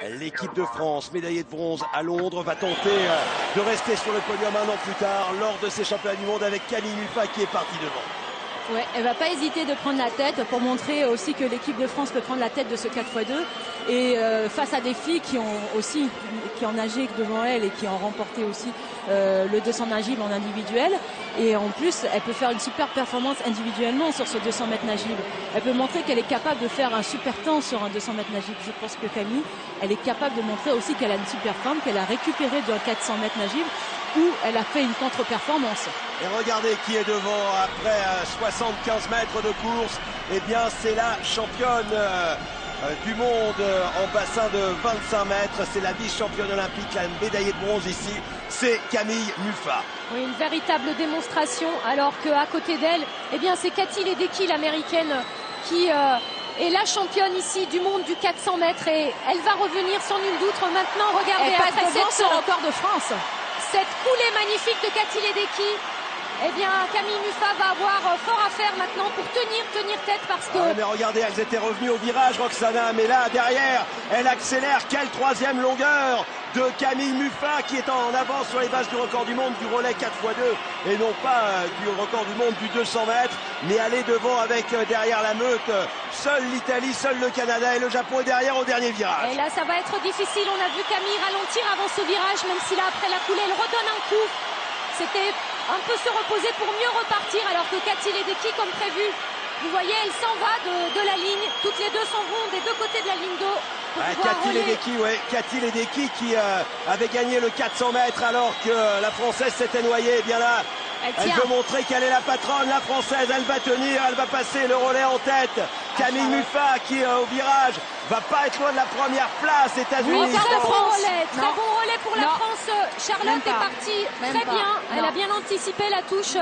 L'équipe de France, médaillée de bronze à Londres, va tenter de rester sur le podium un an plus tard lors de ces championnats du monde avec Camille Muffat qui est partie devant. Ouais, elle va pas hésiter de prendre la tête pour montrer aussi que l'équipe de France peut prendre la tête de ce 4x2 et face à des filles qui ont nagé devant elle et qui ont remporté aussi le 200 nagible en individuel, et en plus elle peut faire une super performance individuellement sur ce 200 mètres nagible. Elle peut montrer qu'elle est capable de faire un super temps sur un 200 mètres nagible. Je pense que Camille, elle est capable de montrer aussi qu'elle a une super forme, qu'elle a récupéré d'un 400 mètres nagible où elle a fait une contre-performance. Et regardez qui est devant après 75 mètres de course. Eh bien, c'est la championne du monde en bassin de 25 mètres. C'est la vice-championne olympique, la médaillée de bronze ici. C'est Camille Muffat. Oui, une véritable démonstration. Alors qu'à côté d'elle, eh bien, c'est Katy Ledecky, l'américaine, qui est la championne ici du monde du 400 mètres. Et elle va revenir sans nul doute maintenant. Regardez, elle passe devant ce record de France. Cette coulée magnifique de Katy Ledecky, eh bien Camille Muffat va avoir fort à faire maintenant pour tenir tête parce que... mais regardez, elles étaient revenues au virage, Roxana, mais là, derrière, elle accélère. Quelle troisième longueur de Camille Muffat qui est en avance sur les bases du record du monde du relais 4x2 et non pas du record du monde du 200 mètres, mais elle est devant avec derrière la meute. Seule l'Italie, seul le Canada et le Japon est derrière au dernier virage. Et là, ça va être difficile. On a vu Camille ralentir avant ce virage, même si là, après la coulée, elle redonne un coup. C'était un peu se reposer pour mieux repartir, alors que Katy Ledecky, comme prévu, vous voyez, elle s'en va de la ligne. Toutes les deux s'en vont des deux côtés de la ligne d'eau. Katy Ledecky qui avait gagné le 400 mètres alors que la Française s'était noyée. Et bien là, elle veut montrer qu'elle est la patronne, la Française. Elle va tenir, elle va passer le relais en tête. Camille Muffat qui au virage va pas être loin de la première place. États-Unis. Très bon relais pour la France. Charlotte est partie très bien. Elle a bien anticipé la touche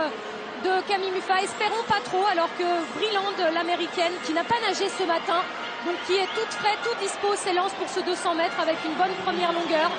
de Camille Muffat. Espérons pas trop, alors que Vreeland, l'américaine, qui n'a pas nagé ce matin, donc qui est toute fraîche, toute dispo, s'élance pour ce 200 mètres avec une bonne première longueur.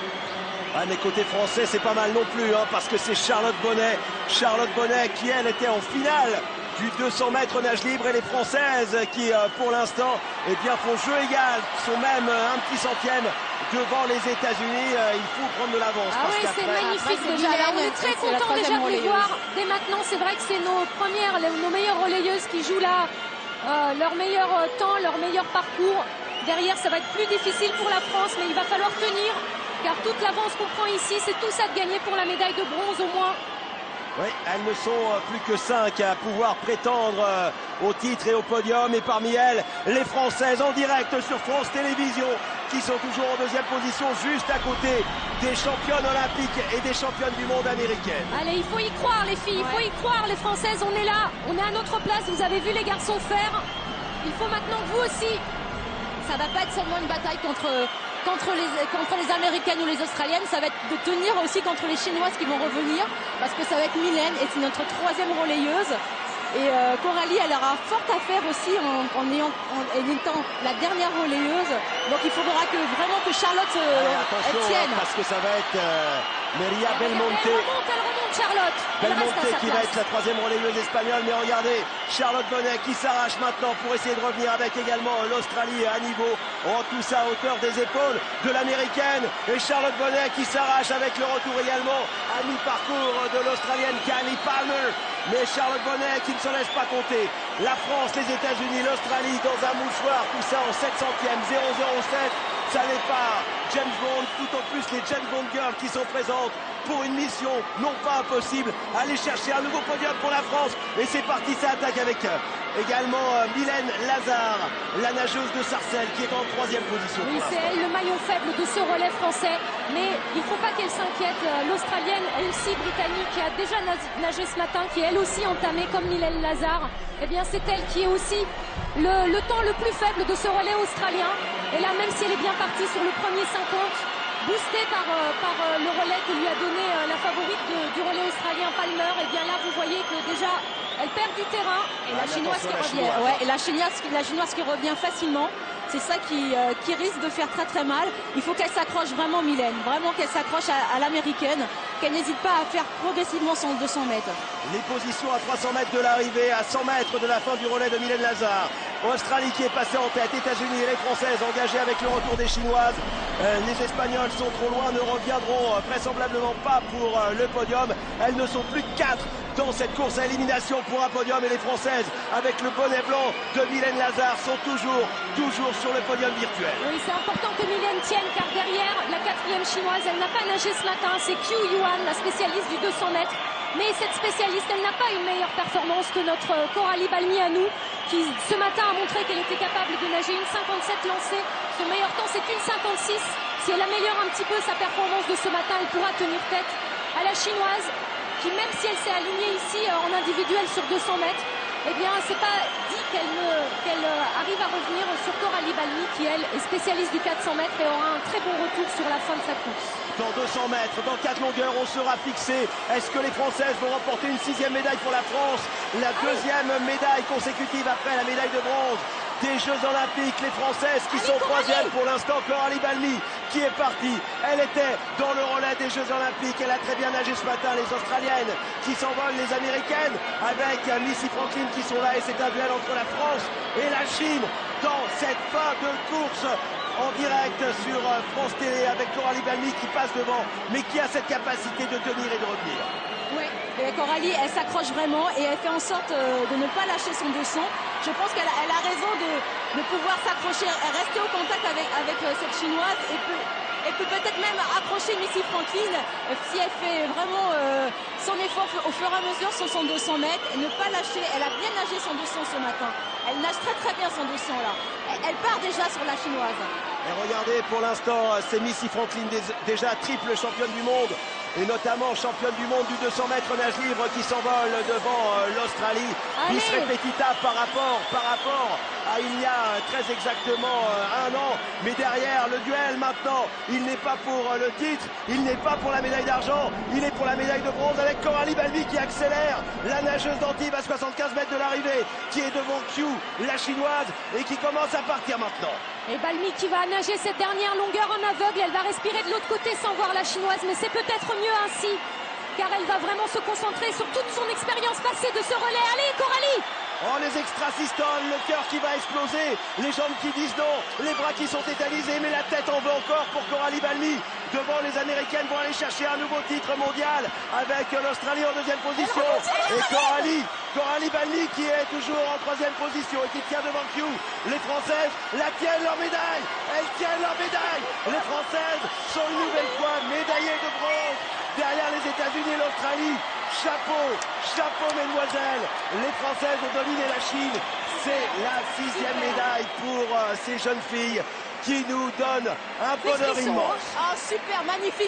Ah, mais côté français, c'est pas mal non plus, parce que c'est Charlotte Bonnet. Charlotte Bonnet qui, elle, était en finale du 200 mètres nage libre, et les Françaises qui, pour l'instant, eh bien, font jeu égal, sont même un petit centième devant les États-Unis. Il faut prendre de l'avance. Ah oui, c'est magnifique déjà. On est très content déjà de les voir dès maintenant. C'est vrai que c'est nos meilleures relayeuses qui jouent là leur meilleur temps, leur meilleur parcours. Derrière, ça va être plus difficile pour la France, mais il va falloir tenir, car toute l'avance qu'on prend ici, c'est tout ça de gagner pour la médaille de bronze au moins. Oui, elles ne sont plus que 5 à pouvoir prétendre au titre et au podium. Et parmi elles, les Françaises en direct sur France Télévisions, qui sont toujours en deuxième position, juste à côté des championnes olympiques et des championnes du monde américaines. Allez, il faut y croire les filles, il faut y croire les Françaises. On est là, on est à notre place. Vous avez vu les garçons faire. Il faut maintenant que vous aussi. Ça va pas être seulement une bataille contre les Américaines ou les Australiennes, ça va être de tenir aussi contre les Chinoises qui vont revenir, parce que ça va être Mylène et c'est notre troisième relayeuse. Et Coralie, elle aura fort à faire aussi en étant la dernière relayeuse. Donc il faudra vraiment que Charlotte tienne. Parce que ça va être Maria Belmonte. Elle remonte Charlotte. Belmonte qui va être la troisième relayeuse espagnole. Mais regardez, Charlotte Bonnet qui s'arrache maintenant pour essayer de revenir avec également l'Australie à niveau. Tout ça à hauteur des épaules de l'américaine. Et Charlotte Bonnet qui s'arrache avec le retour également à mi-parcours de l'Australienne Kylie Palmer. Mais Charlotte Bonnet qui ne se laisse pas compter. La France, les États-Unis, l'Australie dans un mouchoir, tout ça en 700e, 007. Ça n'est pas James Bond, tout en plus les James Bond Girls qui sont présentes pour une mission non pas impossible, aller chercher un nouveau podium pour la France. Et c'est parti, ça attaque avec également Mylène Lazare, la nageuse de Sarcelles, qui est en troisième position. Oui, c'est elle le maillon faible de ce relais français, mais il ne faut pas qu'elle s'inquiète. L'Australienne, elle aussi britannique, qui a déjà nagé ce matin, qui est elle aussi entamée comme Mylène Lazare, eh bien c'est elle qui est aussi le temps le plus faible de ce relais australien. Et là, même si elle est bien partie sur le premier 50, boostée par le relais que lui a donné la favorite du relais australien Palmer, et bien là vous voyez que déjà elle perd du terrain. Et la chinoise qui revient. Ouais, et la chinoise qui revient facilement. C'est ça qui risque de faire très très mal. Il faut qu'elle s'accroche vraiment, Mylène, vraiment qu'elle s'accroche à l'américaine, qu'elle n'hésite pas à faire progressivement son 200 mètres. Les positions à 300 mètres de l'arrivée, à 100 mètres de la fin du relais de Mylène Lazare. Australie qui est passée en tête, États-Unis et les Françaises engagées avec le retour des Chinoises. Les Espagnols sont trop loin, ne reviendront vraisemblablement pas pour le podium. Elles ne sont plus que 4 dans cette course à élimination pour un podium, et les Françaises avec le bonnet blanc de Mylène Lazare sont toujours sur le podium virtuel. Oui, c'est important que Mylène tienne, car derrière la 4e chinoise, elle n'a pas nagé ce matin, c'est Qiu Yuan, la spécialiste du 200 mètres. Mais cette spécialiste, elle n'a pas une meilleure performance que notre Coralie Balmy à nous, qui ce matin a montré qu'elle était capable de nager une 57 lancée. Son meilleur temps, c'est une 56. Si elle améliore un petit peu sa performance de ce matin, elle pourra tenir tête à la chinoise, qui même si elle s'est alignée ici en individuel sur 200 mètres, eh bien, c'est pas dit qu'elle arrive à revenir sur Coralie Balmy, qui elle est spécialiste du 400 mètres et aura un très bon retour sur la fin de sa course. Dans 200 mètres, dans 4 longueurs, on sera fixé. Est-ce que les Françaises vont remporter une 6e médaille pour la France? La 2e médaille consécutive après la médaille de bronze des Jeux Olympiques. Les Françaises qui sont 3e pour l'instant. Coralie Balmy qui est partie. Elle était dans le relais des Jeux Olympiques. Elle a très bien nagé ce matin. Les Australiennes qui s'envolent, les Américaines avec Missy Franklin qui sont là. Et c'est un duel entre la France et la Chine dans cette fin de course en direct sur France Télé, avec Coralie Balmy qui passe devant, mais qui a cette capacité de tenir et de revenir. Oui, et Coralie, elle s'accroche vraiment et elle fait en sorte de ne pas lâcher son 200. Je pense qu'elle a raison de pouvoir s'accrocher, rester au contact avec cette chinoise et peut peut-être même accrocher Missy Franklin si elle fait vraiment son effort au fur et à mesure sur son 200 mètres et ne pas lâcher. Elle a bien nagé son 200 ce matin. Elle nage très bien son 200 là. Elle part déjà sur la chinoise. Et regardez, pour l'instant, c'est Missy Franklin, déjà triple championne du monde, et notamment championne du monde du 200 mètres nage libre, qui s'envole devant l'Australie. Bis repetita par rapport à il y a très exactement un an. Mais derrière, le duel maintenant, il n'est pas pour le titre, il n'est pas pour la médaille d'argent, il est pour la médaille de bronze, avec Coralie Balmy qui accélère, la nageuse d'Antibes à 75 mètres de l'arrivée, qui est devant Qiu, la chinoise, et qui commence à partir maintenant. Et Balmy qui va nager cette dernière longueur en aveugle, elle va respirer de l'autre côté sans voir la chinoise, mais c'est peut-être mieux ainsi, car elle va vraiment se concentrer sur toute son expérience passée de ce relais. Allez Coralie! Oh, les extrasystoles, le cœur qui va exploser, les jambes qui disent non, les bras qui sont tétanisés, mais la tête en veut encore pour Coralie Balmy. Devant, les Américaines vont aller chercher un nouveau titre mondial avec l'Australie en 2e position. Et Coralie Balmy qui est toujours en 3e position et qui tient devant Qiu. Les Françaises la tiennent leur médaille. Elles tiennent leur médaille. Les Françaises sont une nouvelle fois médaillées de bronze derrière les États-Unis et l'Australie. Chapeau mesdemoiselles. Les Françaises ont dominé la Chine. C'est la 6e médaille pour ces jeunes filles qui nous donnent un bonheur immense. Ah, super, magnifique.